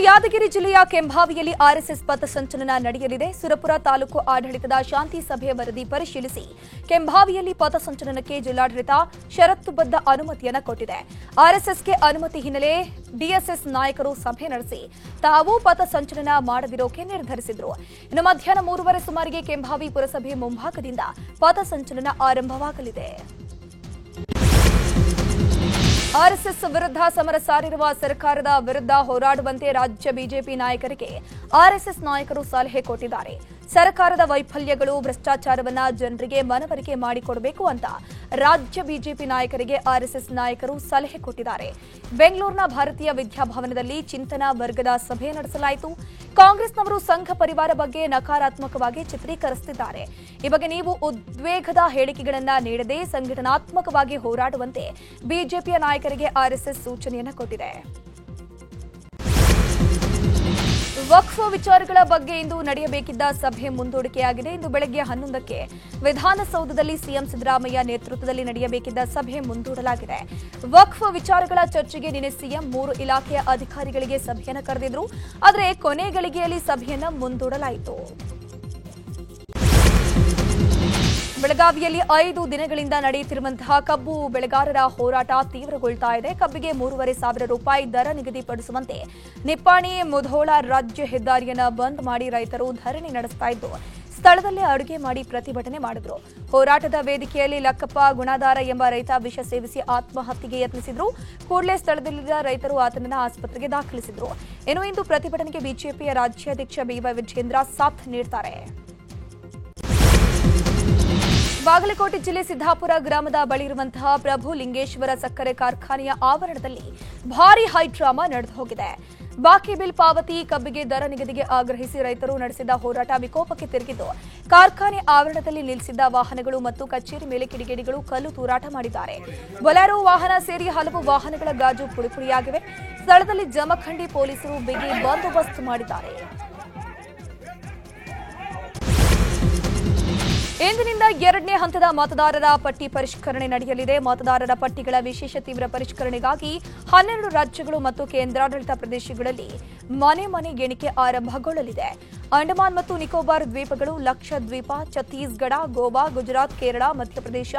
ಯಾದಗಿರಿ ಜಿಲ್ಲೆಯ ಕೆಂಭಾವಿಯಲ್ಲಿ ಆರ್ಎಸ್ಎಸ್ ಪಥಸಂಚಲನ ನಡೆಯಲಿದೆ. ಸುರಪುರ ತಾಲೂಕು ಆಡಳಿತದ ಶಾಂತಿ ಸಭೆ ವರದಿ ಪರಿಶೀಲಿಸಿ ಕೆಂಭಾವಿಯಲ್ಲಿ ಪಥಸಂಚಲನಕ್ಕೆ ಜಿಲ್ಲಾಡಳಿತ ಷರತ್ತುಬದ್ಧ ಅನುಮತಿಯನ್ನು ಕೊಟ್ಟಿದೆ. ಆರ್ಎಸ್ಎಸ್ಗೆ ಅನುಮತಿ ಹಿನ್ನೆಲೆ ಡಿಎಸ್ಎಸ್ ನಾಯಕರು ಸಭೆ ನಡೆಸಿ ತಾವು ಪಥಸಂಚಲನ ಮಾಡದಿರೋಕೆ ನಿರ್ಧರಿಸಿದ್ರು. ಇನ್ನು ಮಧ್ಯಾಹ್ನ 3:30 ಸುಮಾರಿಗೆ ಕೆಂಭಾವಿ ಪುರಸಭೆ ಮುಂಭಾಗದಿಂದ ಪಥಸಂಚಲನ ಆರಂಭವಾಗಲಿದೆ. ಆರ್ಎಸ್ಎಸ್ ವಿರುದ್ಧ ಸಮರ ಸಾರಿರುವ ಸರ್ಕಾರದ ವಿರುದ್ಧ ಹೋರಾಡುವಂತೆ ರಾಜ್ಯ ಬಿಜೆಪಿ ನಾಯಕರಿಗೆ ಆರ್ಎಸ್ಎಸ್ ನಾಯಕರು ಸಲಹೆ ಕೊಟ್ಟಿದ್ದಾರೆ. ಸರ್ಕಾರದ ವೈಫಲ್ಯಗಳು, ಭ್ರಷ್ಟಾಚಾರವನ್ನ ಜನರಿಗೆ ಮನವರಿಕೆ ಮಾಡಿಕೊಡಬೇಕು ಅಂತ ರಾಜ್ಯ ಬಿಜೆಪಿ ನಾಯಕರಿಗೆ ಆರ್ಎಸ್ಎಸ್ ನಾಯಕರು ಸಲಹೆ ಕೊಟ್ಟಿದ್ದಾರೆ. ಬೆಂಗಳೂರಿನ ಭಾರತೀಯ ವಿದ್ಯಾಭವನದಲ್ಲಿ ಚಿಂತನಾ ವರ್ಗದ ಸಭೆ ನಡೆಸಲಾಯಿತು. ಕಾಂಗ್ರೆಸ್ನವರು ಸಂಘ ಪರಿವಾರ ಬಗ್ಗೆ ನಕಾರಾತ್ಮಕವಾಗಿ ಚಿತ್ರೀಕರಿಸುತ್ತಿದ್ದಾರೆ. ಈ ಬಗ್ಗೆ ನೀವು ಉದ್ವೇಗದ ಹೇಳಿಕೆಗಳನ್ನ ನೀಡದೆ ಸಂಘಟನಾತ್ಮಕವಾಗಿ ಹೋರಾಡುವಂತೆ ಬಿಜೆಪಿಯ ನಾಯಕರಿಗೆ ಆರ್ಎಸ್ಎಸ್ ಸೂಚನೆಯನ್ನು ಕೊಟ್ಟಿದೆ. ವಕ್ಫ್ ವಿಚಾರಗಳ ಬಗ್ಗೆ ಇಂದು ನಡೆಯಬೇಕಿದ್ದ ಸಭೆ ಮುಂದೂಡಿಕೆಯಾಗಿದೆ. ಇಂದು ಬೆಳಗ್ಗೆ 11ಕ್ಕೆ ವಿಧಾನಸೌಧದಲ್ಲಿ ಸಿಎಂ ಸಿದ್ದರಾಮಯ್ಯ ನೇತೃತ್ವದಲ್ಲಿ ನಡೆಯಬೇಕಿದ್ದ ಸಭೆ ಮುಂದೂಡಲಾಗಿದೆ. ವಕ್ಫ್ ವಿಚಾರಗಳ ಚರ್ಚೆಗೆ ನಿನ್ನೆ ಸಿಎಂ 3 ಇಲಾಖೆಯ ಅಧಿಕಾರಿಗಳಿಗೆ ಸಭೆಯನ್ನು ಕರೆದಿದ್ರು. ಆದರೆ ಕೊನೆ ಗಳಿಗೆಯಲ್ಲಿ ಸಭೆಯನ್ನು ಮುಂದೂಡಲಾಯಿತು. ಬೆಳಗಾವಿಯಲ್ಲಿ 5 ದಿನಗಳಿಂದ ನಡೆಯುತ್ತಿರುವಂತಹ ಕಬ್ಬು ಬೆಳೆಗಾರರ ಹೋರಾಟ ತೀವ್ರಗೊಳ್ತಾ ಇದೆ. ಕಬ್ಬಿಗೆ 3,500 ರೂಪಾಯಿ ದರ ನಿಗದಿಪಡಿಸುವಂತೆ ನಿಪ್ಪಾಣಿ ಮುಧೋಳ ರಾಜ್ಯ ಹೆದ್ದಾರಿಯನ್ನು ಬಂದ್ ಮಾಡಿ ರೈತರು ಧರಣಿ ನಡೆಸ್ತಾ ಇದ್ದು, ಸ್ಥಳದಲ್ಲೇ ಅಡುಗೆ ಮಾಡಿ ಪ್ರತಿಭಟನೆ ಮಾಡಿದ್ರು. ಹೋರಾಟದ ವೇದಿಕೆಯಲ್ಲಿ ಲಕ್ಕಪ್ಪ ಗುಣಾಧಾರ ಎಂಬ ರೈತ ವಿಷ ಸೇವಿಸಿ ಆತ್ಮಹತ್ಯೆಗೆ ಯತ್ನಿಸಿದ್ರು. ಕೂಡಲೇ ಸ್ಥಳದಲ್ಲಿದ್ದ ರೈತರು ಆತನನ್ನು ಆಸ್ಪತ್ರೆಗೆ ದಾಖಲಿಸಿದ್ರು. ಇನ್ನು ಇಂದು ಪ್ರತಿಭಟನೆಗೆ ಬಿಜೆಪಿಯ ರಾಜ್ಯಾಧ್ಯಕ್ಷ ಬಿವೈ ವಿಜೇಂದ್ರ ಸಾಥ್ ನೀಡುತ್ತಾರೆ. ಬಾಗಲಕೋಟೆ ಜಿಲ್ಲೆ ಸಿದ್ದಾಪುರ ಗ್ರಾಮದ ಬಳಿ ಇರುವಂತಹ ಪ್ರಭು ಲಿಂಗೇಶ್ವರ ಸಕ್ಕರೆ ಕಾರ್ಖಾನೆಯ ಆವರಣದಲ್ಲಿ ಭಾರೀ ಹೈಡ್ರಾಮಾ ನಡೆದು ಹೋಗಿದೆ. ಬಾಕಿ ಬಿಲ್ ಪಾವತಿ, ಕಬ್ಬಿಗೆ ದರ ನಿಗದಿಗೆ ಆಗ್ರಹಿಸಿ ರೈತರು ನಡೆಸಿದ ಹೋರಾಟ ವಿಕೋಪಕ್ಕೆ ತಿರುಗಿದ್ದು, ಕಾರ್ಖಾನೆ ಆವರಣದಲ್ಲಿ ನಿಲ್ಲಿಸಿದ್ದ ವಾಹನಗಳು ಮತ್ತು ಕಚೇರಿ ಮೇಲೆ ಕಿಡಿಗೇಡಿಗಳು ಕಲ್ಲು ತೂರಾಟ ಮಾಡಿದ್ದಾರೆ. ಬೊಲೆರೋ ವಾಹನ ಸೇರಿ ಹಲವು ವಾಹನಗಳ ಗಾಜು ಪುಡಿಪುಡಿಯಾಗಿವೆ. ಸ್ಥಳದಲ್ಲಿ ಜಮಖಂಡಿ ಪೊಲೀಸರು ಬಿಗಿ ಬಂದೋಬಸ್ತ್ ಮಾಡಿದ್ದಾರೆ. ಇಂದಿನಿಂದ 2ನೇ ಹಂತದ ಮತದಾರರ ಪಟ್ಟಿ ಪರಿಷ್ಕರಣೆ ನಡೆಯಲಿದೆ. ಮತದಾರರ ಪಟ್ಟಿಗಳ ವಿಶೇಷ ತೀವ್ರ ಪರಿಷ್ಕರಣೆಗಾಗಿ 12 ರಾಜ್ಯಗಳು ಮತ್ತು ಕೇಂದ್ರಾಡಳಿತ ಪ್ರದೇಶಗಳಲ್ಲಿ ಮನೆ ಮನೆ ಎಣಿಕೆ ಆರಂಭಗೊಳ್ಳಲಿದೆ. ಅಂಡಮಾನ್ ಮತ್ತು ನಿಕೋಬಾರ್ ದ್ವೀಪಗಳು, ಲಕ್ಷದ್ವೀಪ, ಛತ್ತೀಸ್ಗಢ, ಗೋವಾ, ಗುಜರಾತ್, ಕೇರಳ, ಮಧ್ಯಪ್ರದೇಶ,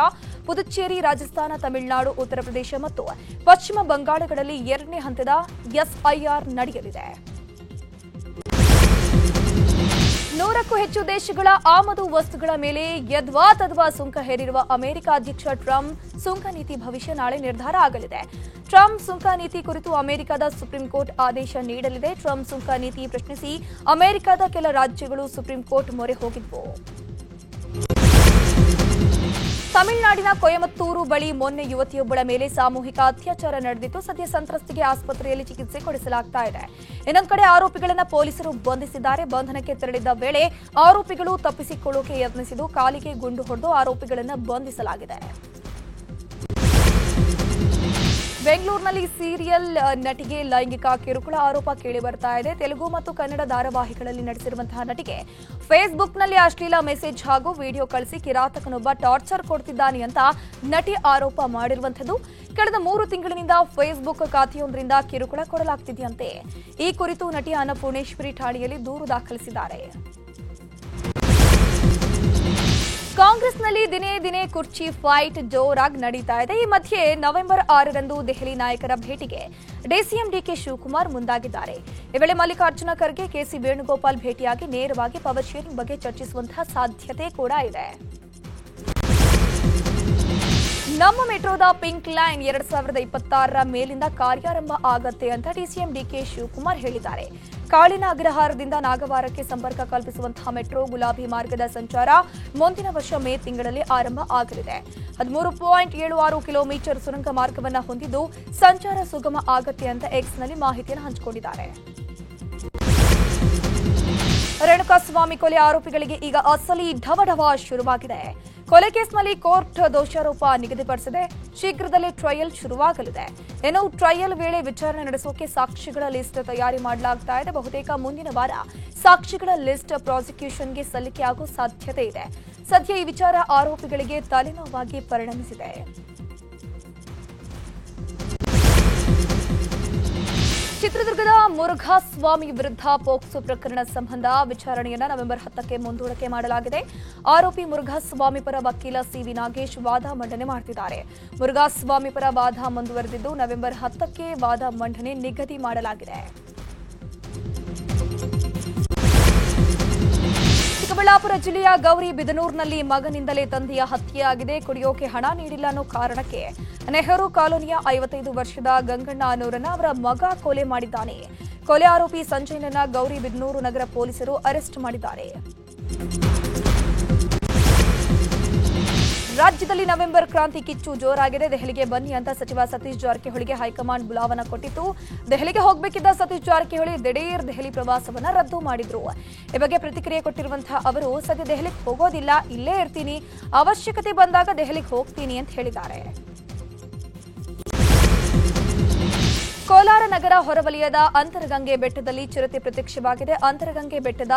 ಪುದುಚೇರಿ, ರಾಜಸ್ಥಾನ, ತಮಿಳುನಾಡು, ಉತ್ತರ ಪ್ರದೇಶ ಮತ್ತು ಪಶ್ಚಿಮ ಬಂಗಾಳಗಳಲ್ಲಿ 2ನೇ ಹಂತದ ಎಸ್ಐಆರ್ ನಡೆಯಲಿದೆ. 100ಕ್ಕೂ ಹೆಚ್ಚು ದೇಶಗಳ ಆಮದು ವಸ್ತುಗಳ ಮೇಲೆ ಯದ್ವಾತದ್ವಾ ಸುಂಕ ಹೇರಿರುವ ಅಮೆರಿಕ ಅಧ್ಯಕ್ಷ ಟ್ರಂಪ್ ಸುಂಕ ನೀತಿ ಭವಿಷ್ಯ ನಾಳೆ ನಿರ್ಧಾರ ಆಗಲಿದೆ. ಟ್ರಂಪ್ ಸುಂಕ ನೀತಿ ಕುರಿತು ಅಮೆರಿಕದ ಸುಪ್ರೀಂ ಕೋರ್ಟ್ ಆದೇಶ ನೀಡಲಿದೆ. ಟ್ರಂಪ್ ಸುಂಕ ನೀತಿ ಪ್ರಶ್ನಿಸಿ ಅಮೆರಿಕದ ಕೆಲ ರಾಜ್ಯಗಳು ಸುಪ್ರೀಂ ಕೋರ್ಟ್ ಮೊರೆ ಹೋಗಿದ್ವು. ತಮಿಳುನಾಡಿನ ಕೊಯಮತ್ತೂರು ಬಳಿ ಮೊನ್ನೆ ಯುವತಿಯೊಬ್ಬಳ ಮೇಲೆ ಸಾಮೂಹಿಕ ಅತ್ಯಾಚಾರ ನಡೆದಿದ್ದು, ಸದ್ಯ ಸಂತ್ರಸ್ತೆಗೆ ಆಸ್ಪತ್ರೆಯಲ್ಲಿ ಚಿಕಿತ್ಸೆ ಕೊಡಿಸಲಾಗ್ತಾ ಇದೆ. ಇನ್ನೊಂದು ಕಡೆ ಆರೋಪಿಗಳನ್ನು ಪೊಲೀಸರು ಬಂಧಿಸಿದ್ದಾರೆ. ಬಂಧನಕ್ಕೆ ತೆರಳಿದ್ದ ವೇಳೆ ಆರೋಪಿಗಳು ತಪ್ಪಿಸಿಕೊಳ್ಳೋಕೆ ಯತ್ನಿಸಿದ್ದು, ಕಾಲಿಗೆ ಗುಂಡು ಹೊಡೆದು ಆರೋಪಿಗಳನ್ನು ಬಂಧಿಸಲಾಗಿದೆ. ಬೆಂಗಳೂರಿನಲ್ಲಿ ಸೀರಿಯಲ್ ನಟಿಗೆ ಲೈಂಗಿಕ ಕಿರುಕುಳ ಆರೋಪ ಕೇಳಿ ಬರ್ತಾ ಇದೆ. ತೆಲುಗು ಮತ್ತು ಕನ್ನಡ ಧಾರಾವಾಹಿಗಳಲ್ಲಿ ನಟಿಸಿರುವಂತಹ ನಟಿಗೆ ಫೇಸ್ಬುಕ್ನಲ್ಲಿ ಅಶ್ಲೀಲ ಮೆಸೇಜ್ ಹಾಗೂ ವಿಡಿಯೋ ಕಳಿಸಿ ಕಿರಾತಕನೊಬ್ಬ ಟಾರ್ಚರ್ ಕೊಡ್ತಿದ್ದಾನೆ ಅಂತ ನಟಿ ಆರೋಪ ಮಾಡಿರುವಂಥದ್ದು. ಕಳೆದ 3 ತಿಂಗಳಿನಿಂದ ಫೇಸ್ಬುಕ್ ಖಾತೆಯೊಂದರಿಂದ ಕಿರುಕುಳ ಕೊಡಲಾಗ್ತಿದೆಯಂತೆ. ಈ ಕುರಿತು ನಟಿ ಅನ್ನಪೂರ್ಣೇಶ್ವರಿ ಠಾಣೆಯಲ್ಲಿ ದೂರು ದಾಖಲಿಸಿದ್ದಾರೆ. ಕಾಂಗ್ರೆಸ್ನಲ್ಲಿ ದಿನೇ ದಿನೇ ಕುರ್ಚಿ ಫೈಟ್ ಜೋರಾಗಿ ನಡೀತಾ ಇದೆ. ಈ ಮಧ್ಯೆ ನವೆಂಬರ್ 6ರಂದು ದೆಹಲಿ ನಾಯಕರ ಭೇಟಿಗೆ ಡಿಸಿಎಂ ಡಿಕೆ ಶಿವಕುಮಾರ್ ಮುಂದಾಗಿದ್ದಾರೆ. ಈ ವೇಳೆ ಮಲ್ಲಿಕಾರ್ಜುನ ಖರ್ಗೆ, ಕೆಸಿ ವೇಣುಗೋಪಾಲ್ ಭೇಟಿಯಾಗಿ ನೇರವಾಗಿ ಪವರ್ ಶೇರಿಂಗ್ ಬಗ್ಗೆ ಚರ್ಚಿಸುವಂತಹ ಸಾಧ್ಯತೆ ಕೂಡ ಇದೆ. ನಮ್ಮ ಮೆಟ್ರೋದ ಪಿಂಕ್ ಲೈನ್ 2026ರ ಮೇಲಿಂದ ಕಾರ್ಯಾರಂಭ ಆಗತ್ತೆ ಅಂತ ಡಿಸಿಎಂ ಡಿಕೆ ಶಿವಕುಮಾರ್ ಹೇಳಿದ್ದಾರೆ. ಕಾಳಿನ ಅಗ್ರಹಾರದಿಂದ ನಾಗವಾರಕ್ಕೆ ಸಂಪರ್ಕ ಕಲ್ಪಿಸುವಂತಹ ಮೆಟ್ರೋ ಗುಲಾಬಿ ಮಾರ್ಗದ ಸಂಚಾರ ಮುಂದಿನ ವರ್ಷ ಮೇ ತಿಂಗಳಲ್ಲಿ ಆರಂಭ ಆಗಲಿದೆ. 13.76 ಕಿಲೋಮೀಟರ್ ಸುರಂಗ ಮಾರ್ಗವನ್ನು ಹೊಂದಿದ್ದು ಸಂಚಾರ ಸುಗಮ ಆಗತ್ತೆ ಅಂತ ಎಕ್ಸ್ನಲ್ಲಿ ಮಾಹಿತಿಯನ್ನು ಹಂಚಿಕೊಂಡಿದ್ದಾರೆ. ರೇಣುಕಾಸ್ವಾಮಿ ಕೊಲೆ ಆರೋಪಿಗಳಿಗೆ ಈಗ ಅಸಲಿ ಢವಢವ ಶುರುವಾಗಿದೆ. ಕೊಲೆ ಕೇಸ್ನಲ್ಲಿ ಕೋರ್ಟ್ ದೋಷಾರೋಪ ನಿಗದಿಪಡಿಸಿದೆ. ಶೀಘ್ರದಲ್ಲೇ ಟ್ರಯಲ್ ಶುರುವಾಗಲಿದೆ. ಇನ್ನು ಟ್ರಯಲ್ ವೇಳೆ ವಿಚಾರಣೆ ನಡೆಸೋಕೆ ಸಾಕ್ಷಿಗಳ ಲಿಸ್ಟ್ ತಯಾರಿ ಮಾಡಲಾಗ್ತಾ ಇದೆ. ಬಹುತೇಕ ಮುಂದಿನ ವಾರ ಸಾಕ್ಷಿಗಳ ಲಿಸ್ಟ್ ಪ್ರಾಸಿಕ್ಯೂಷನ್ಗೆ ಸಲ್ಲಿಕೆಯಾಗುವ ಸಾಧ್ಯತೆ ಇದೆ. ಸದ್ಯ ಈ ವಿಚಾರ ಆರೋಪಿಗಳಿಗೆ ತಲೆನೋವಾಗಿ ಪರಿಣಮಿಸಿದೆ. ಚಿತ್ರದುರ್ಗದ ಮುರುಘಾಸ್ವಾಮಿ ವಿರುದ್ಧ ಪೋಕ್ಸೋ ಪ್ರಕರಣ ಸಂಬಂಧ ವಿಚಾರಣೆಯನ್ನು ನವೆಂಬರ್ 10ಕ್ಕೆ ಮುಂದೂಡಿಕೆ ಮಾಡಲಾಗಿದೆ. ಆರೋಪಿ ಮುರುಘಾಸ್ವಾಮಿ ಪರ ವಕೀಲ ಸಿವಿ ನಾಗೇಶ್ ವಾದ ಮಂಡನೆ ಮಾಡುತ್ತಿದ್ದಾರೆ. ಮುರುಘಾಸ್ವಾಮಿ ಪರ ವಾದ ಮುಂದುವರೆದಿದ್ದು ನವೆಂಬರ್ 10ಕ್ಕೆ ವಾದ ಮಂಡನೆ ನಿಗದಿ ಮಾಡಲಾಗಿದೆ. ಚಿಕ್ಕಬಳ್ಳಾಪುರ ಜಿಲ್ಲೆಯ ಗೌರಿಬಿದನೂರಿನಲ್ಲಿ ಮಗನಿಂದಲೇ ತಂದೆಯ ಹತ್ಯೆಯಾಗಿದೆ. ಕುಡಿಯೋಕೆ ಹಣ ನೀಡಿಲ್ಲ ಅನ್ನೋ ಕಾರಣಕ್ಕೆ ನೆಹರು ಕಾಲೋನಿಯ 55 ವರ್ಷದ ಗಂಗಣ್ಣ ಅನ್ನೋರನ್ನ ಅವರ ಮಗ ಕೊಲೆ ಮಾಡಿದ್ದಾನೆ. ಕೊಲೆ ಆರೋಪಿ ಸಂಜಯನನ್ನ ಗೌರಿಬಿದನೂರು ನಗರ ಪೊಲೀಸರು ಅರೆಸ್ಟ್ ಮಾಡಿದ್ದಾರೆ. ರಾಜ್ಯದಲ್ಲಿ ನವೆಂಬರ್ ಕ್ರಾಂತಿ ಕಿಚ್ಚು ಜೋರಾಗಿದೆ. ದೆಹಲಿಗೆ ಬನ್ನಿ ಅಂತ ಸಚಿವ ಸತೀಶ್ ಜಾರಕಿಹೊಳಿಗೆ ಹೈಕಮಾಂಡ್ ಬುಲಾವಣೆ ಕೊಟ್ಟಿತ್ತು. ದೆಹಲಿಗೆ ಹೋಗಬೇಕಿದ್ದ ಸತೀಶ್ ಜಾರಕಿಹೊಳಿ ದಿಢೀರ್ ದೆಹಲಿ ಪ್ರವಾಸವನ್ನ ರದ್ದು ಮಾಡಿದ್ರು. ಈ ಬಗ್ಗೆ ಪ್ರತಿಕ್ರಿಯೆ ಕೊಟ್ಟಿರುವಂತಹ ಅವರು ಸದ್ಯ ದೆಹಲಿಗೆ ಹೋಗೋದಿಲ್ಲ, ಇಲ್ಲೇ ಇರ್ತೀನಿ, ಅವಶ್ಯಕತೆ ಬಂದಾಗ ದೆಹಲಿಗೆ ಹೋಗ್ತೀನಿ ಅಂತ ಹೇಳಿದ್ದಾರೆ. ಕೋಲಾರ ನಗರ ಹೊರವಲಯದ ಅಂತರಗಂಗೆ ಬೆಟ್ಟದಲ್ಲಿ ಚಿರತೆ ಪ್ರತ್ಯಕ್ಷವಾಗಿದೆ. ಅಂತರಗಂಗೆ ಬೆಟ್ಟದ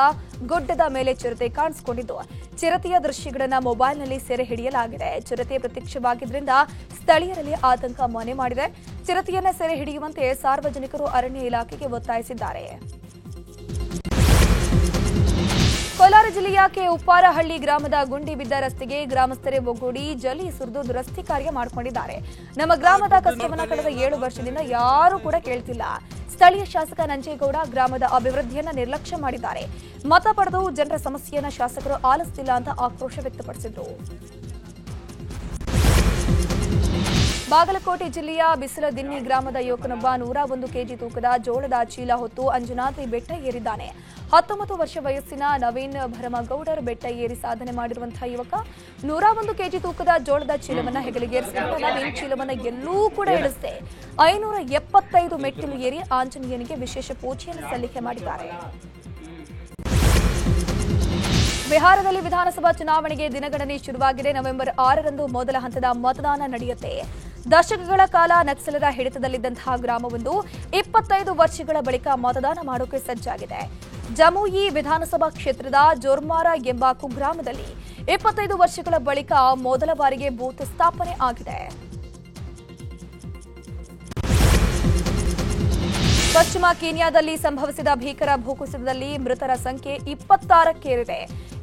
ಗುಡ್ಡದ ಮೇಲೆ ಚಿರತೆ ಕಾಣಿಸಿಕೊಂಡಿದ್ದು ಚಿರತೆಯ ದೃಶ್ಯಗಳನ್ನು ಮೊಬೈಲ್ನಲ್ಲಿ ಸೆರೆ ಹಿಡಿಯಲಾಗಿದೆ. ಚಿರತೆ ಪ್ರತ್ಯಕ್ಷವಾಗಿದ್ದರಿಂದ ಸ್ಥಳೀಯರಲ್ಲಿ ಆತಂಕ ಮನೆ ಮಾಡಿದೆ. ಚಿರತೆಯನ್ನು ಸೆರೆ ಹಿಡಿಯುವಂತೆ ಸಾರ್ವಜನಿಕರು ಅರಣ್ಯ ಇಲಾಖೆಗೆ ಒತ್ತಾಯಿಸಿದ್ದಾರೆ. ಕೋಲಾರ ಜಿಲ್ಲೆಯ ಉಪ್ಪಾರಹಳ್ಳಿ ಗ್ರಾಮದ ಗುಂಡಿ ಬಿದ್ದ ರಸ್ತೆಗೆ ಗ್ರಾಮಸ್ಥರೇ ಒಗ್ಗೂಡಿ ಜಲ್ಲಿ ಸುರಿದು ದುರಸ್ತಿ ಕಾರ್ಯ ಮಾಡಿಕೊಂಡಿದ್ದಾರೆ. ನಮ್ಮ ಗ್ರಾಮದ ಕಷ್ಟವನ್ನು ಕಳೆದ 7 ವರ್ಷದಿಂದ ಯಾರೂ ಕೂಡ ಕೇಳ್ತಿಲ್ಲ. ಸ್ಥಳೀಯ ಶಾಸಕ ನಂಜೇಗೌಡ ಗ್ರಾಮದ ಅಭಿವೃದ್ಧಿಯನ್ನ ನಿರ್ಲಕ್ಷ್ಯ ಮಾಡಿದ್ದಾರೆ. ಮತ ಪಡೆದು ಜನರ ಸಮಸ್ಯೆಯನ್ನ ಶಾಸಕರು ಆಲಿಸುತ್ತಿಲ್ಲ ಅಂತ ಆಕ್ರೋಶ ವ್ಯಕ್ತಪಡಿಸಿದರು. ಬಾಗಲಕೋಟೆ ಜಿಲ್ಲೆಯ ಬಿಸಲದಿನ್ನಿ ಗ್ರಾಮದ ಯುವಕನೊಬ್ಬ 101 ಕೆಜಿ ತೂಕದ ಜೋಳದ ಚೀಲ ಹೊತ್ತು ಅಂಜನಾದ್ರಿ ಬೆಟ್ಟ ಏರಿದ್ದಾನೆ. 19 ವರ್ಷ ವಯಸ್ಸಿನ ನವೀನ್ ಭರಮಗೌಡರ್ ಬೆಟ್ಟ ಏರಿ ಸಾಧನೆ ಮಾಡಿರುವಂತಹ ಯುವಕ 101 ಕೆಜಿ ತೂಕದ ಜೋಳದ ಚೀಲವನ್ನ ಹೆಗಲಿಗೇರಿಸಿದ ನವೀನ್ ಚೀಲವನ್ನ ಎಲ್ಲೂ ಕೂಡ ಇಳಿಸದೆ 575 ಮೆಟ್ಟಿಲು ಏರಿ ಆಂಜನೇಯನಿಗೆ ವಿಶೇಷ ಪೂಜೆಯನ್ನು ಸಲ್ಲಿಕೆ ಮಾಡಿದ್ದಾರೆ. ಬಿಹಾರದಲ್ಲಿ ವಿಧಾನಸಭಾ ಚುನಾವಣೆಗೆ ದಿನಗಣನೆ ಶುರುವಾಗಿದೆ. ನವೆಂಬರ್ 6ರಂದು ಮೊದಲ ಹಂತದ ಮತದಾನ ನಡೆಯುತ್ತೆ. ದಶಕಗಳ ಕಾಲ ನಕ್ಸಲರ ಹಿಡಿತದಲ್ಲಿದ್ದಂತಹ ಗ್ರಾಮವೊಂದು 25 ವರ್ಷಗಳ ಬಳಿಕ ಮತದಾನ ಮಾಡೋಕೆ ಸಜ್ಜಾಗಿದೆ. ಜಮುಯಿ ವಿಧಾನಸಭಾ ಕ್ಷೇತ್ರದ ಜೋರ್ಮಾರ ಎಂಬ ಕುಗ್ರಾಮದಲ್ಲಿ 25 ವರ್ಷಗಳ ಬಳಿಕ ಮೊದಲ ಬಾರಿಗೆ ಬೂತ್ ಸ್ಥಾಪನೆ ಆಗಿದೆ. ಪಶ್ಚಿಮ ಕೀನ್ಯಾದಲ್ಲಿ ಸಂಭವಿಸಿದ ಭೀಕರ ಭೂಕುಸಿತದಲ್ಲಿ ಮೃತರ ಸಂಖ್ಯೆ 26ಕ್ಕೇರಿದೆ.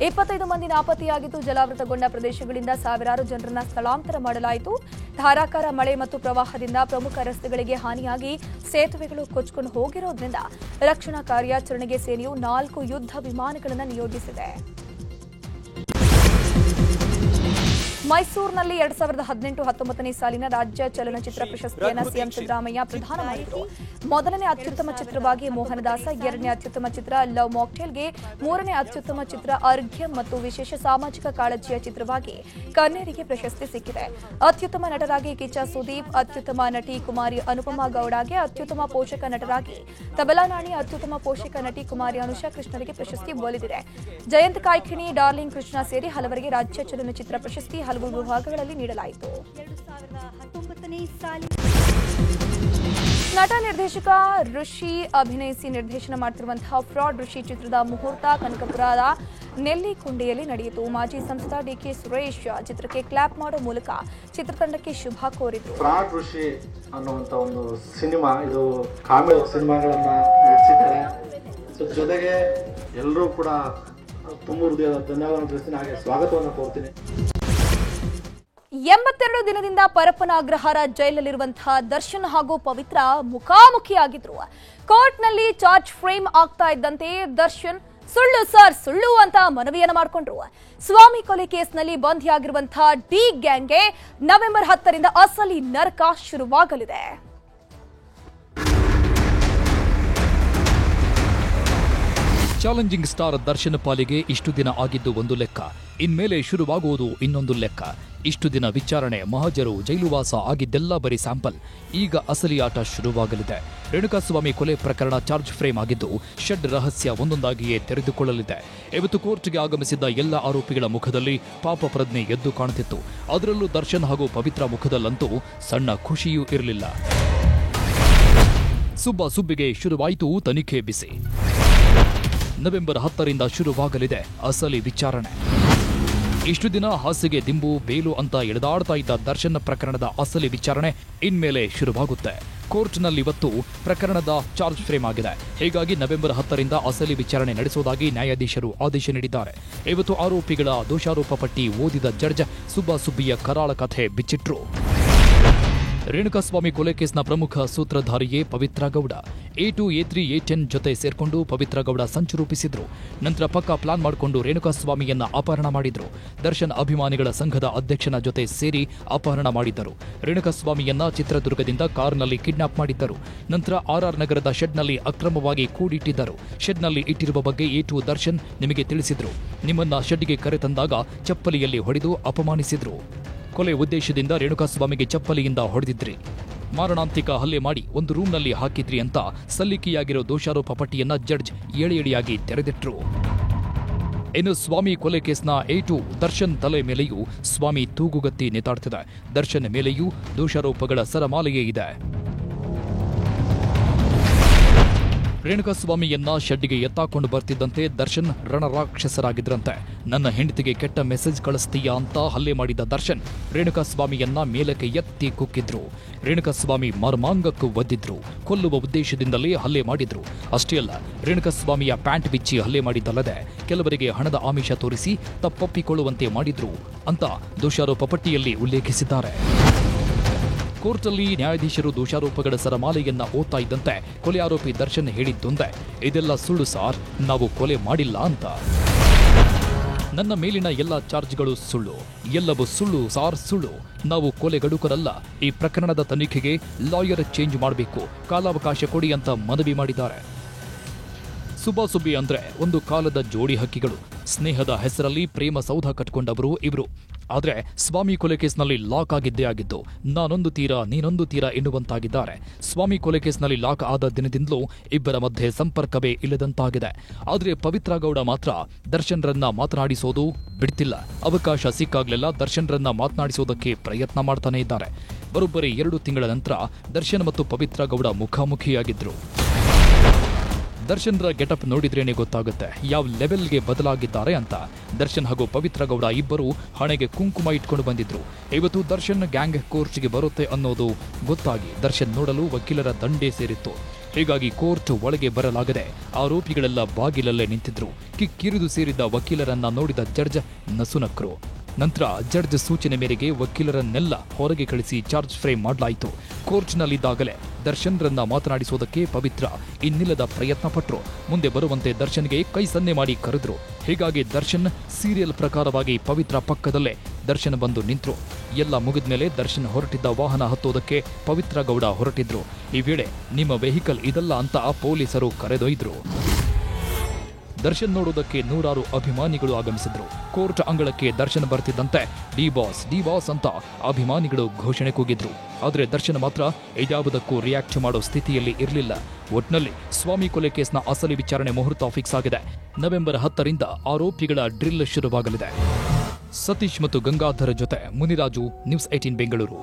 25 ಮಂದಿ ನಾಪತ್ತೆಯಾಗಿದ್ದು ಜಲಾವೃತಗೊಂಡ ಪ್ರದೇಶಗಳಿಂದ ಸಾವಿರಾರು ಜನರನ್ನ ಸ್ಥಳಾಂತರ ಮಾಡಲಾಯಿತು. ಧಾರಾಕಾರ ಮಳೆ ಮತ್ತು ಪ್ರವಾಹದಿಂದ ಪ್ರಮುಖ ರಸ್ತೆಗಳಿಗೆ ಹಾನಿಯಾಗಿ ಸೇತುವೆಗಳು ಕೊಚ್ಚಿಕೊಂಡು ಹೋಗಿರೋದ್ರಿಂದ ರಕ್ಷಣಾ ಕಾರ್ಯಾಚರಣೆಗೆ ಸೇನೆಯು 4 ಯುದ್ಧ ವಿಮಾನಗಳನ್ನು ನಿಯೋಜಿಸಿದೆ. ಮೈಸೂರಿನಲ್ಲಿ 2018-19ನೇ ಸಾಲಿನ ರಾಜ್ಯ ಚಲನಚಿತ್ರ ಪ್ರಶಸ್ತಿಯನ್ನು ಸಿಎಂ ಸಿದ್ದರಾಮಯ್ಯ ಪ್ರದಾನ ಮಾಡಿದರು. ಮೊದಲನೇ ಅತ್ಯುತ್ತಮ ಚಿತ್ರವಾಗಿ ಮೋಹನದಾಸ, 2ನೇ ಅತ್ಯುತ್ತಮ ಚಿತ್ರ ಲವ್ ಮಾಕ್ಟೇಲ್ಗೆ, 3ನೇ ಅತ್ಯುತ್ತಮ ಚಿತ್ರ ಅರ್ಘ್ಯ ಮತ್ತು ವಿಶೇಷ ಸಾಮಾಜಿಕ ಕಾಳಜಿಯ ಚಿತ್ರವಾಗಿ ಕನ್ನೇರಿಗೆ ಪ್ರಶಸ್ತಿ ಸಿಕ್ಕಿದೆ. ಅತ್ಯುತ್ತಮ ನಟರಾಗಿ ಕಿಚ್ಚ ಸುದೀಪ್, ಅತ್ಯುತ್ತಮ ನಟಿ ಕುಮಾರಿ ಅನುಪಮಾ ಗೌಡಗೆ, ಅತ್ಯುತ್ತಮ ಪೋಷಕ ನಟರಾಗಿ ತಬಲಾ ನಾಣಿ, ಅತ್ಯುತ್ತಮ ಪೋಷಕ ನಟಿ ಕುಮಾರಿ ಅನುಷಾ ಕೃಷ್ಣರಿಗೆ ಪ್ರಶಸ್ತಿ ಒಲಿದಿದೆ. ಜಯಂತ್ ಕಾಯ್ಕಿಣಿ, ಡಾರ್ಲಿಂಗ್ ಕೃಷ್ಣ ಸೇರಿ ಹಲವರಿಗೆ ರಾಜ್ಯ ಚಲನಚಿತ್ರ ಪ್ರಶಸ್ತಿ ಹಲವು ವಿಭಾಗಗಳಲ್ಲಿ ನೀಡಲಾಯಿತು. 2019ನೇ ಸಾಲಿನ ನಟ ನಿರ್ದೇಶಕ ಋಷಿ ಅಭಿನಯಿಸಿ ನಿರ್ದೇಶನ ಮಾಡುತ್ತಿರುವಂತಹ ಫ್ರಾಡ್ ಋಷಿ ಚಿತ್ರದ ಮುಹೂರ್ತ ಕನಕಪುರದ ನೆಲ್ಲಿಕುಂಡಿಯಲ್ಲಿ ನಡೆಯಿತು. ಮಾಜಿ ಸಂಸದ ಡಿಕೆ ಸುರೇಶ್ ಚಿತ್ರಕ್ಕೆ ಕ್ಲಾಪ್ ಮಾಡೋ ಮೂಲಕ ಚಿತ್ರತಂಡಕ್ಕೆ ಶುಭ ಕೋರಿದರು. ಫ್ರಾಡ್ ಋಷಿ ಅನ್ನುವಂಥ ಒಂದು ಸಿನಿಮಾ, ಇದು ಕಾಮಿಡಿ ಸಿನಿಮಾಗಳನ್ನ ನಡೆಸಿದ್ದಾರೆ. ಜೊತೆಗೆ ಎಲ್ಲರೂ ಕೂಡ ತುಂಬ ಹೃದಯದ ಧನ್ಯವಾದ ತಿಳಿಸ್ತೀನಿ, ಹಾಗೆ ಸ್ವಾಗತವನ್ನು ಕೋರ್ತೀನಿ. 82 ದಿನದಿಂದ ಪರಪ್ಪನ ಅಗ್ರಹಾರ ಜೈಲಲ್ಲಿರುವಂತಹ ದರ್ಶನ್ ಹಾಗೂ ಪವಿತ್ರ ಮುಖಾಮುಖಿಯಾಗಿದ್ರು. ಕೋರ್ಟ್ನಲ್ಲಿ ಚಾರ್ಜ್ ಫ್ರೇಮ್ ಆಗ್ತಾ ಇದ್ದಂತೆ ದರ್ಶನ್ ಸುಳ್ಳು ಸರ್ ಸುಳ್ಳು ಅಂತ ಮನವಿಯನ್ನು ಮಾಡಿಕೊಂಡ್ರು. ಸ್ವಾಮಿ ಕೊಲೆ ಕೇಸ್ನಲ್ಲಿ ಬಂಧಿಯಾಗಿರುವಂತಹ ಡಿ ಗ್ಯಾಂಗ್ಗೆ ನವೆಂಬರ್ 10ರಿಂದ ಅಸಲಿ ನರಕ ಶುರುವಾಗಲಿದೆ. ಚಾಲೆಂಜಿಂಗ್ ಸ್ಟಾರ್ ದರ್ಶನ್ ಪಾಲಿಗೆ ಇಷ್ಟು ದಿನ ಆಗಿದ್ದು ಒಂದು ಲೆಕ್ಕ, ಇನ್ಮೇಲೆ ಶುರುವಾಗುವುದು ಇನ್ನೊಂದು ಲೆಕ್ಕ. ಇಷ್ಟು ದಿನ ವಿಚಾರಣೆ, ಮಹಜರು, ಜೈಲುವಾಸ ಆಗಿದ್ದೆಲ್ಲ ಬರೀ ಸ್ಯಾಂಪಲ್. ಈಗ ಅಸಲಿ ಆಟ ಶುರುವಾಗಲಿದೆ. ರೇಣುಕಾಸ್ವಾಮಿ ಕೊಲೆ ಪ್ರಕರಣ ಚಾರ್ಜ್ ಫ್ರೇಮ್ ಆಗಿದ್ದು ಶೆಡ್ ರಹಸ್ಯ ಒಂದೊಂದಾಗಿಯೇ ತೆರೆದುಕೊಳ್ಳಲಿದೆ. ಇವತ್ತು ಕೋರ್ಟ್ಗೆ ಆಗಮಿಸಿದ್ದ ಎಲ್ಲ ಆರೋಪಿಗಳ ಮುಖದಲ್ಲಿ ಪಾಪ ಪ್ರಜ್ಞೆ ಎದ್ದು ಕಾಣುತ್ತಿತ್ತು. ಅದರಲ್ಲೂ ದರ್ಶನ್ ಹಾಗೂ ಪವಿತ್ರ ಮುಖದಲ್ಲಂತೂ ಸಣ್ಣ ಖುಷಿಯೂ ಇರಲಿಲ್ಲ. ಸುಬ್ಬಿಗೆ ಶುರುವಾಯಿತು ತನಿಖೆ ಬಿಸಿ. ನವೆಂಬರ್ 10ರಿಂದ ಶುರುವಾಗಲಿದೆ ಅಸಲಿ ವಿಚಾರಣೆ. ಇಷ್ಟು ದಿನ ಹಾಸಿಗೆ ದಿಂಬು ಬೇಲು ಅಂತ ಎಳೆದಾಡ್ತಾ ಇದ್ದ ದರ್ಶನ್ ಪ್ರಕರಣದ ಅಸಲಿ ವಿಚಾರಣೆ ಇನ್ಮೇಲೆ ಶುರುವಾಗುತ್ತೆ. ಕೋರ್ಟ್ನಲ್ಲಿ ಇವತ್ತು ಪ್ರಕರಣದ ಚಾರ್ಜ್ ಫ್ರೇಮ್ ಆಗಿದೆ. ಹೀಗಾಗಿ ನವೆಂಬರ್ 10ರಿಂದ ಅಸಲಿ ವಿಚಾರಣೆ ನಡೆಸುವುದಾಗಿ ನ್ಯಾಯಾಧೀಶರು ಆದೇಶ ನೀಡಿದ್ದಾರೆ. ಇವತ್ತು ಆರೋಪಿಗಳ ದೋಷಾರೋಪ ಪಟ್ಟಿ ಓದಿದ ಜಡ್ಜ್ ಸುಬ್ಬಾಸುಬ್ಬಿಯ ಕರಾಳ ಕಥೆ ಬಿಚ್ಚಿಟ್ರು. ರೇಣುಕಾಸ್ವಾಮಿ ಕೊಲೆ ಕೇಸ್ನ ಪ್ರಮುಖ ಸೂತ್ರಧಾರಿಯೇ Pavithra Gowda. A2, A3, A10 ಜೊತೆ ಸೇರ್ಕೊಂಡು ಪವಿತ್ರ ಗೌಡ ಸಂಚು ರೂಪಿಸಿದ್ರು. ನಂತರ ಪಕ್ಕಾ ಪ್ಲಾನ್ ಮಾಡಿಕೊಂಡು ರೇಣುಕಾಸ್ವಾಮಿಯನ್ನ ಅಪಹರಣ ಮಾಡಿದ್ರು. ದರ್ಶನ್ ಅಭಿಮಾನಿಗಳ ಸಂಘದ ಅಧ್ಯಕ್ಷನ ಜೊತೆ ಸೇರಿ ಅಪಹರಣ ಮಾಡಿದ್ದರು. ರೇಣುಕಾಸ್ವಾಮಿಯನ್ನ ಚಿತ್ರದುರ್ಗದಿಂದ ಕಾರ್ನಲ್ಲಿ ಕಿಡ್ನಾಪ್ ಮಾಡಿದ್ದರು. ನಂತರ RR ನಗರದ ಶೆಡ್ನಲ್ಲಿ ಅಕ್ರಮವಾಗಿ ಕೂಡಿಟ್ಟಿದ್ದರು. ಶೆಡ್ನಲ್ಲಿ ಇಟ್ಟಿರುವ ಬಗ್ಗೆ A2 ದರ್ಶನ್ ನಿಮಗೆ ತಿಳಿಸಿದ್ರು. ನಿಮ್ಮನ್ನ ಶೆಡ್ಗೆ ಕರೆತಂದಾಗ ಚಪ್ಪಲಿಯಲ್ಲಿ ಹೊಡೆದು ಅಪಮಾನಿಸಿದ್ರು. ಕೊಲೆ ಉದ್ದೇಶದಿಂದ ರೇಣುಕಾಸ್ವಾಮಿಗೆ ಚಪ್ಪಲಿಯಿಂದ ಹೊಡೆದಿದ್ರಿ. ಮಾರಣಾಂತಿಕ ಹಲ್ಲೆ ಮಾಡಿ ಒಂದು ರೂಮ್ನಲ್ಲಿ ಹಾಕಿದ್ರಿ ಅಂತ ಸಲ್ಲಿಕೆಯಾಗಿರೋ ದೋಷಾರೋಪ ಪಟ್ಟಿಯನ್ನ ಜಡ್ಜ್ ಎಳೆಯಾಗಿ ತೆರೆದಿಟ್ರು. ಇನ್ನು ಸ್ವಾಮಿ ಕೊಲೆ ಕೇಸ್ನ A2 ದರ್ಶನ್ ತಲೆ ಮೇಲೆಯೂ ಸ್ವಾಮಿ ತೂಗುಗತ್ತಿ ನೇತಾಡ್ತಿದೆ. ದರ್ಶನ್ ಮೇಲೆಯೂ ದೋಷಾರೋಪಗಳ ಸರಮಾಲೆಯೇ ಇದೆ. ರೇಣುಕಾಸ್ವಾಮಿಯನ್ನ ಶೆಡ್ಗೆ ಎತ್ತಾಕೊಂಡು ಬರ್ತಿದ್ದಂತೆ ದರ್ಶನ್ ರಣರಾಕ್ಷಸರಾಗಿದ್ರಂತೆ. ನನ್ನ ಹೆಂಡತಿಗೆ ಕೆಟ್ಟ ಮೆಸೇಜ್ ಕಳಿಸ್ತೀಯಾ ಅಂತ ಹಲ್ಲೆ ಮಾಡಿದ ದರ್ಶನ್ ರೇಣುಕಾಸ್ವಾಮಿಯನ್ನ ಮೇಲಕ್ಕೆ ಎತ್ತಿ ಕುಕ್ಕಿದ್ರು. ರೇಣುಕಾಸ್ವಾಮಿ ಮರ್ಮಾಂಗಕ್ಕೂ ಒದ್ದಿದ್ರು. ಕೊಲ್ಲುವ ಉದ್ದೇಶದಿಂದಲೇ ಹಲ್ಲೆ ಮಾಡಿದ್ರು. ಅಷ್ಟೇ ಅಲ್ಲ, ರೇಣುಕಾಸ್ವಾಮಿಯ ಪ್ಯಾಂಟ್ ಬಿಚ್ಚಿ ಹಲ್ಲೆ ಮಾಡಿದ್ದಲ್ಲದೆ ಕೆಲವರಿಗೆ ಹಣದ ಆಮಿಷ ತೋರಿಸಿ ತಪ್ಪೊಪ್ಪಿಕೊಳ್ಳುವಂತೆ ಮಾಡಿದ್ರು ಅಂತ ದೋಷಾರೋಪ ಪಟ್ಟಿಯಲ್ಲಿ ಉಲ್ಲೇಖಿಸಿದ್ದಾರೆ. ಕೋರ್ಟಲ್ಲಿ ನ್ಯಾಯಾಧೀಶರು ದೋಷಾರೋಪಗಳ ಸರಮಾಲೆಯನ್ನ ಓದ್ತಾ ಇದ್ದಂತೆ ಕೊಲೆ ಆರೋಪಿ ದರ್ಶನ್ ಹೇಳಿದ್ದೊಂದೇ, ಇದೆಲ್ಲ ಸುಳ್ಳು ಸಾರ್, ನಾವು ಕೊಲೆ ಮಾಡಿಲ್ಲ ಅಂತ. ನನ್ನ ಮೇಲಿನ ಎಲ್ಲ ಚಾರ್ಜ್ಗಳು ಸುಳ್ಳು, ಎಲ್ಲವೂ ಸುಳ್ಳು ಸಾರ್, ಸುಳ್ಳು. ನಾವು ಕೊಲೆಗಡುಕರಲ್ಲ. ಈ ಪ್ರಕರಣದ ತನಿಖೆಗೆ ಲಾಯರ್ ಚೇಂಜ್ ಮಾಡಬೇಕು, ಕಾಲಾವಕಾಶ ಕೊಡಿ ಅಂತ ಮನವಿ ಮಾಡಿದ್ದಾರೆ. ಸುಬ್ಬಾಸುಬ್ಬಿ ಅಂದ್ರೆ ಒಂದು ಕಾಲದ ಜೋಡಿ ಹಕ್ಕಿಗಳು. ಸ್ನೇಹದ ಹೆಸರಲ್ಲಿ ಪ್ರೇಮ ಸೌಧ ಕಟ್ಕೊಂಡವರು ಇವರು. ಆದರೆ ಸ್ವಾಮಿ ಕೊಲೆ ಕೇಸ್ನಲ್ಲಿ ಲಾಕ್ ಆಗಿದ್ದೇ ಆಗಿದ್ದು ನಾನೊಂದು ತೀರ ನೀನೊಂದು ತೀರ ಎನ್ನುವಂತಾಗಿದ್ದಾರೆ. ಸ್ವಾಮಿ ಕೊಲೆ ಕೇಸ್ನಲ್ಲಿ ಲಾಕ್ ಆದ ದಿನದಿಂದಲೂ ಇಬ್ಬರ ಮಧ್ಯೆ ಸಂಪರ್ಕವೇ ಇಲ್ಲದಂತಾಗಿದೆ. ಆದರೆ ಪವಿತ್ರ ಗೌಡ ಮಾತ್ರ ದರ್ಶನ್ರನ್ನ ಮಾತನಾಡಿಸೋದು ಬಿಡ್ತಿಲ್ಲ. ಅವಕಾಶ ಸಿಕ್ಕಾಗ್ಲೆಲ್ಲ ದರ್ಶನ್ರನ್ನ ಮಾತನಾಡಿಸೋದಕ್ಕೆ ಪ್ರಯತ್ನ ಮಾಡ್ತಾನೆ ಇದ್ದಾರೆ. ಬರೋಬ್ಬರಿ 2 ತಿಂಗಳ ನಂತರ ದರ್ಶನ್ ಮತ್ತು ಪವಿತ್ರ ಗೌಡ ಮುಖಾಮುಖಿಯಾಗಿದ್ರು. ದರ್ಶನ್ರ ಗೆಟಪ್ ನೋಡಿದ್ರೇನೆ ಗೊತ್ತಾಗುತ್ತೆ ಯಾವ ಲೆವೆಲ್ಗೆ ಬದಲಾಗಿದ್ದಾರೆ ಅಂತ. ದರ್ಶನ್ ಹಾಗೂ ಪವಿತ್ರ ಗೌಡ ಇಬ್ಬರು ಹಣೆಗೆ ಕುಂಕುಮ ಇಟ್ಕೊಂಡು ಬಂದಿದ್ರು. ಇವತ್ತು ದರ್ಶನ್ ಗ್ಯಾಂಗ್ ಕೋರ್ಟ್ಗೆ ಬರುತ್ತೆ ಅನ್ನೋದು ಗೊತ್ತಾಗಿ ದರ್ಶನ್ ನೋಡಲು ವಕೀಲರ ದಂಡೇ ಸೇರಿತ್ತು. ಹೀಗಾಗಿ ಕೋರ್ಟ್ ಒಳಗೆ ಬರಲಾಗದೆ ಆರೋಪಿಗಳೆಲ್ಲ ಬಾಗಿಲಲ್ಲೇ ನಿಂತಿದ್ರು. ಕಿಕ್ಕಿರಿದು ಸೇರಿದ್ದ ವಕೀಲರನ್ನ ನೋಡಿದ ಜಡ್ಜ್ ನಸುನಕ್ರು. ನಂತರ ಜಡ್ಜ್ ಸೂಚನೆ ಮೇರೆಗೆ ವಕೀಲರನ್ನೆಲ್ಲ ಹೊರಗೆ ಕಳಿಸಿ ಚಾರ್ಜ್ ಫ್ರೇಮ್ ಮಾಡಲಾಯಿತು. ಕೋರ್ಟ್ನಲ್ಲಿದ್ದಾಗಲೇ ದರ್ಶನ್ರನ್ನ ಮಾತನಾಡಿಸೋದಕ್ಕೆ ಪವಿತ್ರ ಇನ್ನಿಲ್ಲದ ಪ್ರಯತ್ನ ಪಟ್ರು. ಮುಂದೆ ಬರುವಂತೆ ದರ್ಶನ್ಗೆ ಕೈ ಸನ್ನೆ ಮಾಡಿ ಕರೆದ್ರು. ಹೀಗಾಗಿ ದರ್ಶನ್ ಸೀರಿಯಲ್ ಪ್ರಕಾರವಾಗಿ ಪವಿತ್ರ ಪಕ್ಕದಲ್ಲೇ ದರ್ಶನ್ ಬಂದು ನಿಂತರು. ಎಲ್ಲ ಮುಗಿದ್ಮೇಲೆ ದರ್ಶನ್ ಹೊರಟಿದ್ದ ವಾಹನ ಹತ್ತೋದಕ್ಕೆ ಪವಿತ್ರ ಗೌಡ ಹೊರಟಿದ್ರು. ಈ ವೇಳೆ ನಿಮ್ಮ ವೆಹಿಕಲ್ ಇದಲ್ಲ ಅಂತ ಪೊಲೀಸರು ಕರೆದೊಯ್ದ್ರು. ದರ್ಶನ್ ನೋಡೋದಕ್ಕೆ ನೂರಾರು ಅಭಿಮಾನಿಗಳು ಆಗಮಿಸಿದ್ರು. ಕೋರ್ಟ್ ಅಂಗಳಕ್ಕೆ ದರ್ಶನ್ ಬರ್ತಿದ್ದಂತೆ ಡಿ ಬಾಸ್ ಅಂತ ಅಭಿಮಾನಿಗಳು ಘೋಷಣೆ ಕೂಗಿದ್ರು. ಆದರೆ ದರ್ಶನ್ ಮಾತ್ರ ಇದ್ಯಾವುದಕ್ಕೂ ರಿಯಾಕ್ಟ್ ಮಾಡೋ ಸ್ಥಿತಿಯಲ್ಲಿ ಇರಲಿಲ್ಲ. ಒಟ್ನಲ್ಲಿ ಸ್ವಾಮಿ ಕೊಲೆ ಕೇಸ್ನ ಅಸಲಿ ವಿಚಾರಣೆ ಮುಹೂರ್ತ ಫಿಕ್ಸ್ ಆಗಿದೆ. ನವೆಂಬರ್ 10ರಿಂದ ಆರೋಪಿಗಳ ಡ್ರಿಲ್ ಶುರುವಾಗಲಿದೆ. ಸತೀಶ್ ಮತ್ತು ಗಂಗಾಧರ ಜೊತೆ ಮುನಿರಾಜು, ನ್ಯೂಸ್ 18 ಬೆಂಗಳೂರು.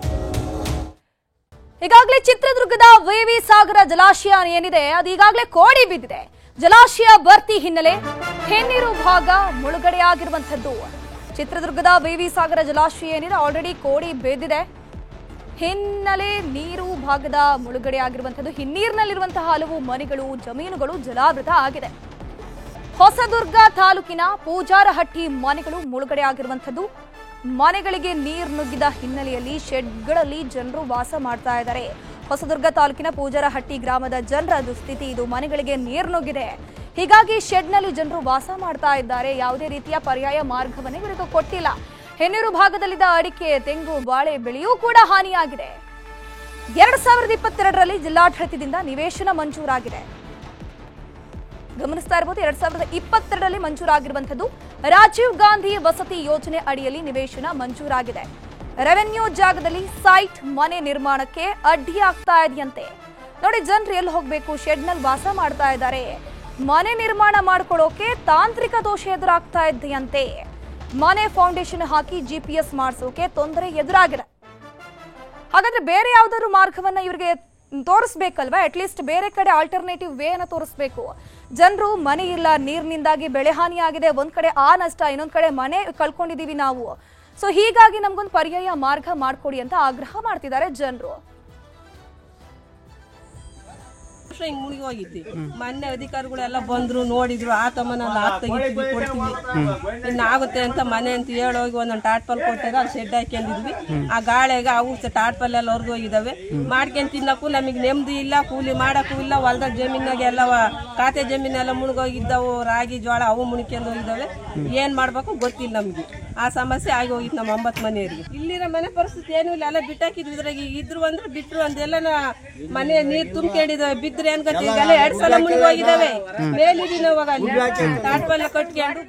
ಈಗಾಗಲೇ ಚಿತ್ರದುರ್ಗದ ವಿ ಸಾಗರ ಜಲಾಶಯ ಏನಿದೆ ಅದು ಈಗಾಗಲೇ ಕೋಡಿ ಬಿದ್ದಿದೆ. ಜಲಾಶಯ ಭರ್ತಿ ಹಿನ್ನೆಲೆ ಹಿನ್ನೀರು ಭಾಗ ಮುಳುಗಡೆಯಾಗಿರುವಂತದ್ದು. ಚಿತ್ರದುರ್ಗದ ವಿ ಸಾಗರ ಜಲಾಶಯ ಏನಿದೆ ಆಲ್ರೆಡಿ ಕೋಡಿ ಬೇದಿದೆ. ಹಿನ್ನೆಲೆ ನೀರು ಭಾಗದ ಮುಳುಗಡೆಯಾಗಿರುವಂತದ್ದು. ಹಿನ್ನೀರಿನಲ್ಲಿರುವಂತಹ ಹಲವು ಮನೆಗಳು, ಜಮೀನುಗಳು ಜಲಾವೃತ ಆಗಿದೆ. ಹೊಸದುರ್ಗ ತಾಲೂಕಿನ ಪೂಜಾರಹಟ್ಟಿ ಮನೆಗಳು ಮುಳುಗಡೆಯಾಗಿರುವಂತದ್ದು. ಮನೆಗಳಿಗೆ ನೀರು ನುಗ್ಗಿದ ಹಿನ್ನೆಲೆಯಲ್ಲಿ ಶೆಡ್ಗಳಲ್ಲಿ ಜನರು ವಾಸ ಮಾಡ್ತಾ ಇದ್ದಾರೆ. ಹೊಸದುರ್ಗ ತಾಲೂಕಿನ ಪೂಜಾರಹಟ್ಟಿ ಗ್ರಾಮದ ಜನರ ದುಸ್ಥಿತಿ ಇದು. ಮನೆಗಳಿಗೆ ನೀರು ನುಗ್ಗಿದೆ. ಹೀಗಾಗಿ ಶೆಡ್ನಲ್ಲಿ ಜನರು ವಾಸ ಮಾಡ್ತಾ ಇದ್ದಾರೆ. ಯಾವುದೇ ರೀತಿಯ ಪರ್ಯಾಯ ಮಾರ್ಗವನ್ನೇ ಇವರಿಗೆ ಕೊಟ್ಟಿಲ್ಲ. ಹಿನ್ನೀರು ಭಾಗದಲ್ಲಿದ್ದ ಅಡಿಕೆ, ತೆಂಗು, ಬಾಳೆ ಬೆಳೆಯೂ ಕೂಡ ಹಾನಿಯಾಗಿದೆ. 2022ರಲ್ಲಿ ಜಿಲ್ಲಾಡಳಿತದಿಂದ ನಿವೇಶನ ಮಂಜೂರಾಗಿದೆ. ಗಮನಿಸ್ತಾ ಇರಬಹುದು, 2022ರಲ್ಲಿ ಮಂಜೂರಾಗಿರುವಂತದ್ದು ರಾಜೀವ್ ಗಾಂಧಿ ವಸತಿ ಯೋಜನೆ ಅಡಿಯಲ್ಲಿ ನಿವೇಶನ ಮಂಜೂರಾಗಿದೆ. ರೆವೆನ್ಯೂ ಜಾಗದಲ್ಲಿ ಸೈಟ್ ಮನೆ ನಿರ್ಮಾಣಕ್ಕೆ ಅಡ್ಡಿಯಾಗ್ತಾ ಇದೆಯಂತೆ. ನೋಡಿ, ಜನರು ಎಲ್ಲಿ ಹೋಗ್ಬೇಕು? ಶೆಡ್ನಲ್ಲಿ ವಾಸ ಮಾಡ್ತಾ ಇದ್ದಾರೆ. ಮನೆ ನಿರ್ಮಾಣ ಮಾಡ್ಕೊಳ್ಳೋಕೆ ತಾಂತ್ರಿಕ ದೋಷ ಎದುರಾಗ್ತಾ ಇದೆಯಂತೆ. ಮನೆ ಫೌಂಡೇಶನ್ ಹಾಕಿ GPS ಮಾಡಿಸೋಕೆ ತೊಂದರೆ ಎದುರಾಗಿದೆ. ಹಾಗಾದ್ರೆ ಬೇರೆ ಯಾವ್ದಾದ್ರು ಮಾರ್ಗವನ್ನ ಇವರಿಗೆ ತೋರಿಸ್ಬೇಕಲ್ವಾ? ಅಟ್ಲೀಸ್ಟ್ ಬೇರೆ ಕಡೆ ಆಲ್ಟರ್ನೇಟಿವ್ ವೇ ಅನ್ನ ತೋರಿಸ್ಬೇಕು. ಜನರು ಮನೆ ಇಲ್ಲ, ನೀರಿನಿಂದಾಗಿ ಬೆಳೆ ಹಾನಿಯಾಗಿದೆ, ಒಂದ್ ಕಡೆ ಆ ನಷ್ಟ, ಇನ್ನೊಂದ್ ಕಡೆ ಮನೆ ಕಳ್ಕೊಂಡಿದೀವಿ ನಾವು. ಸೊ ಹೀಗಾಗಿ ನಮ್ಗೊಂದು ಪರ್ಯಾಯ ಮಾರ್ಗ ಮಾಡ್ಕೊಡಿ ಅಂತ ಆಗ್ರಹ ಮಾಡ್ತಿದ್ದಾರೆ ಜನರು. ವರ್ಷ ಹಿಂಗ್ ಮುಳುಗಿ ಹೋಗಿದ್ವಿ. ಮೊನ್ನೆ ಅಧಿಕಾರಿಗಳೆಲ್ಲ ಬಂದ್ರು, ನೋಡಿದ್ರು, ಆತಮ್ಮನ ತೆಗಿತೀವಿ ಕೊಡ್ತೀವಿ, ಇನ್ನಾಗುತ್ತೆ ಅಂತ ಮನೆ ಅಂತ ಹೇಳೋಗಿ ಒಂದೊಂದು ಟಾಟ್ಪಲ್ ಕೊಟ್ಟಾಗ ಅಲ್ಲಿ ಶೆಡ್ ಹಾಕೊಂಡಿದ್ವಿ. ಆ ಗಾಳಿಗೆ ಅವು ಟಾಟ್ಪಲ್ ಎಲ್ಲ ಹೊರಗೋಗಿದಾವೆ. ಮಾಡ್ಕೊಂಡ್ ತಿನ್ನಕ್ಕೂ ನಮಗೆ ನೆಮ್ಮದಿ ಇಲ್ಲ, ಕೂಲಿ ಮಾಡಕ್ಕೂ ಇಲ್ಲ. ಹೊಲ್ದಾಗ ಜಮೀನಾಗ ಎಲ್ಲ ಖಾತೆ ಜಮೀನೆಲ್ಲ ಮುಳುಗೋಗಿದ್ದವು, ರಾಗಿ ಜೋಳ ಅವು ಮುಣ್ಕೊಂಡು ಹೋಗಿದ್ದಾವೆ. ಏನ್ ಮಾಡ್ಬೇಕು ಗೊತ್ತಿಲ್ಲ ನಮ್ಗೆ. ಆ ಸಮಸ್ಯೆ ಆಗಿ ಹೋಗಿತ್ತು ನಮ್ಮ 9 ಮನೆಯವರಿಗೆ. ಇಲ್ಲಿರೋ ಮನೆ ಪರಿಸ್ಥಿತಿ ಏನು ಇಲ್ಲ, ಎಲ್ಲ ಬಿಟ್ಟಾಕಿದ್ವಿ. ಇದ್ರಾಗ ಇದ್ರು ಅಂದ್ರೆ ಬಿಟ್ರು ಅಂದೆಲ್ಲ ಮನೆ ನೀರ್ ತುಂಬಿಕೊಂಡಿದ್ದಾವೆ. ಬಿದ್ರೆ ಏನ್ ಗತಿ, ಈಗೆಲ್ಲ 2 ಸಲ ಮುಳುಗಿ ಹೋಗಿದ್ದಾವೆ. ಮೇಲಿದ್ದೀವಿ ಅವಾಗ ಟಾಟ್ಪಲ್ಲ ಕಟ್ಕೊಂಡು.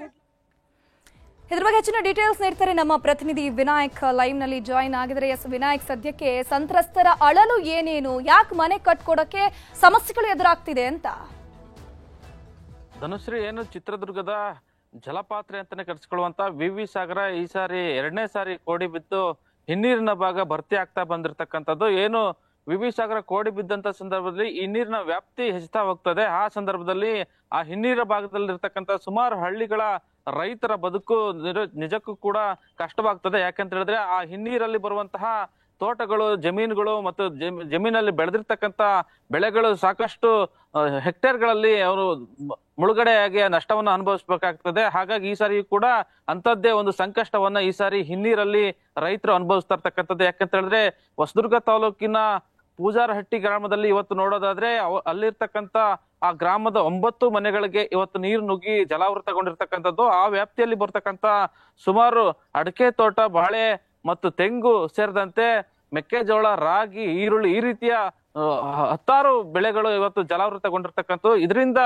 ಇದ್ರ ಬಗ್ಗೆ ಹೆಚ್ಚಿನ ಡೀಟೇಲ್ಸ್ ನೀಡ್ತಾರೆ ನಮ್ಮ ಪ್ರತಿನಿಧಿ ವಿನಾಯಕ್ ಲೈವ್ ನಲ್ಲಿ ಜಾಯಿನ್ ಆಗಿದ್ರೆ. ಎಸ್ ವಿನಾಯಕ್, ಸದ್ಯಕ್ಕೆ ಸಂತ್ರಸ್ತರ ಅಳಲು ಏನೇನು, ಯಾಕೆ ಮನೆ ಕಟ್ಕೊಡಕ್ಕೆ ಸಮಸ್ಯೆಗಳು ಎದುರಾಗ್ತಿದೆ ಅಂತ? ಧನುಶ್ರೀ, ಏನು ಚಿತ್ರದುರ್ಗದ ಜಲಪಾತ್ರೆ ಅಂತಾನೆ ಕರೆಸಿಕೊಳ್ಳುವಂತ ವಿ ಸಾಗರ ಈ ಸಾರಿ 2ನೇ ಸಾರಿ ಕೋಡಿ ಬಿದ್ದು ಹಿನ್ನೀರಿನ ಭಾಗ ಭರ್ತಿ ಆಗ್ತಾ ಬಂದಿರತಕ್ಕಂಥದ್ದು. ಏನು ವಿ ಸಾಗರ ಕೋಡಿ ಬಿದ್ದಂತ ಸಂದರ್ಭದಲ್ಲಿ ಈ ನೀರಿನ ವ್ಯಾಪ್ತಿ ಹೆಚ್ಚುತ್ತಾ ಹೋಗ್ತದೆ. ಆ ಸಂದರ್ಭದಲ್ಲಿ ಆ ಹಿನ್ನೀರ ಭಾಗದಲ್ಲಿ ಇರ್ತಕ್ಕಂಥ ಸುಮಾರು ಹಳ್ಳಿಗಳ ರೈತರ ಬದುಕು ನಿಜಕ್ಕೂ ಕೂಡ ಕಷ್ಟವಾಗ್ತದೆ. ಯಾಕಂತ ಹೇಳಿದ್ರೆ ಆ ಹಿನ್ನೀರಲ್ಲಿ ಬರುವಂತಹ ತೋಟಗಳು, ಜಮೀನುಗಳು ಮತ್ತು ಜಮೀನಲ್ಲಿ ಬೆಳೆದಿರ್ತಕ್ಕಂಥ ಬೆಳೆಗಳು ಸಾಕಷ್ಟು ಹೆಕ್ಟೇರ್ಗಳಲ್ಲಿ ಅವರು ಮುಳುಗಡೆಯಾಗಿ ನಷ್ಟವನ್ನು ಅನುಭವಿಸಬೇಕಾಗ್ತದೆ. ಹಾಗಾಗಿ ಈ ಸಾರಿ ಕೂಡ ಅಂತದ್ದೇ ಒಂದು ಸಂಕಷ್ಟವನ್ನ ಈ ಸಾರಿ ಹಿನ್ನೀರಲ್ಲಿ ರೈತರು ಅನುಭವಿಸ್ತಾ ಇರ್ತಕ್ಕಂಥದ್ದು. ಯಾಕಂತ ಹೇಳಿದ್ರೆ ಹೊಸದುರ್ಗ ತಾಲೂಕಿನ ಪೂಜಾರಹಟ್ಟಿ ಗ್ರಾಮದಲ್ಲಿ ಇವತ್ತು ನೋಡೋದಾದ್ರೆ ಅಲ್ಲಿರ್ತಕ್ಕಂಥ ಆ ಗ್ರಾಮದ 9 ಮನೆಗಳಿಗೆ ಇವತ್ತು ನೀರು ನುಗ್ಗಿ ಜಲಾವೃತಗೊಂಡಿರ್ತಕ್ಕಂಥದ್ದು. ಆ ವ್ಯಾಪ್ತಿಯಲ್ಲಿ ಬರ್ತಕ್ಕಂಥ ಸುಮಾರು ಅಡಕೆ ತೋಟ, ಬಾಳೆ ಮತ್ತು ತೆಂಗು ಸೇರಿದಂತೆ ಮೆಕ್ಕೆಜೋಳ, ರಾಗಿ, ಈರುಳ್ಳಿ ಈ ರೀತಿಯ 10 ಬೆಳೆಗಳು ಇವತ್ತು ಜಲಾವೃತಗೊಂಡಿರ್ತಕ್ಕಂಥದ್ದು. ಇದರಿಂದ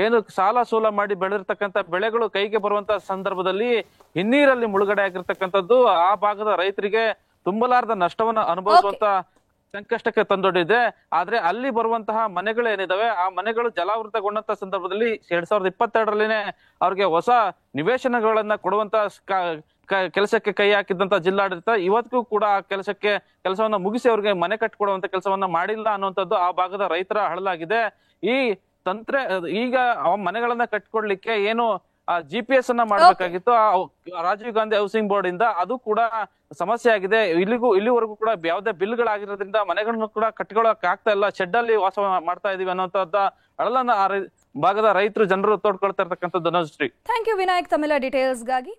ಏನು ಸಾಲ ಸೂಲ ಮಾಡಿ ಬೆಳೆದಿರ್ತಕ್ಕಂಥ ಬೆಳೆಗಳು ಕೈಗೆ ಬರುವಂತ ಸಂದರ್ಭದಲ್ಲಿ ಹಿನ್ನೀರಲ್ಲಿ ಮುಳುಗಡೆ ಆಗಿರ್ತಕ್ಕಂಥದ್ದು ಆ ಭಾಗದ ರೈತರಿಗೆ ತುಂಬಲಾರದ ನಷ್ಟವನ್ನ ಅನುಭವಿಸುವಂತ ಸಂಕಷ್ಟಕ್ಕೆ ತಂದೊಡ್ಡಿದೆ. ಆದ್ರೆ ಅಲ್ಲಿ ಬರುವಂತಹ ಮನೆಗಳು ಏನಿದಾವೆ ಆ ಮನೆಗಳು ಜಲಾವೃತಗೊಂಡಂತ ಸಂದರ್ಭದಲ್ಲಿ 2022ರಲ್ಲಿನೇ ಅವ್ರಿಗೆ ಹೊಸ ನಿವೇಶನಗಳನ್ನ ಕೊಡುವಂತ ಕೆಲಸಕ್ಕೆ ಕೈ ಹಾಕಿದಂತ ಜಿಲ್ಲಾಡಳಿತ ಇವತ್ತಿಗೂ ಕೂಡ ಆ ಕೆಲಸವನ್ನ ಮುಗಿಸಿ ಅವ್ರಿಗೆ ಮನೆ ಕಟ್ಟಿಕೊಡುವಂತ ಕೆಲಸವನ್ನ ಮಾಡಿಲ್ಲ ಅನ್ನುವಂಥದ್ದು ಆ ಭಾಗದ ರೈತರ ಅಳಲಾಗಿದೆ. ಈ ಈಗ ಮನೆಗಳನ್ನ ಕಟ್ಕೊಡ್ಲಿಕ್ಕೆ ಏನು GPS ಅನ್ನ ಮಾಡ್ಬೇಕಾಗಿತ್ತು ರಾಜೀವ್ ಗಾಂಧಿ ಹೌಸಿಂಗ್ ಬೋರ್ಡ್ ಇಂದ, ಅದು ಕೂಡ ಸಮಸ್ಯೆ ಆಗಿದೆ. ಇಲ್ಲಿವರೆಗೂ ಕೂಡ ಯಾವುದೇ ಬಿಲ್ಗಳಾಗಿರೋದ್ರಿಂದ ಮನೆಗಳನ್ನು ಕೂಡ ಕಟ್ಕೊಳಕ್ ಆಗ್ತಾ ಇಲ್ಲ. ಶೆಡ್ ಅಲ್ಲಿ ವಾಸ ಮಾಡ್ತಾ ಇದೀವಿ ಅನ್ನೋಂಥದ್ದ ಅಳಲನ್ನ ಭಾಗದ ರೈತರು ಜನರು ತೋಡ್ಕೊಳ್ತಾ ಇರ್ತಕ್ಕಂಥದ್ದು. ಧನುಶ್ರೀ, ಥ್ಯಾಂಕ್ ಯು ವಿನಾಯಕ್ ತಮ್ಮೆಲ್ಲ ಡೀಟೇಲ್ಸ್ಗಾಗಿ.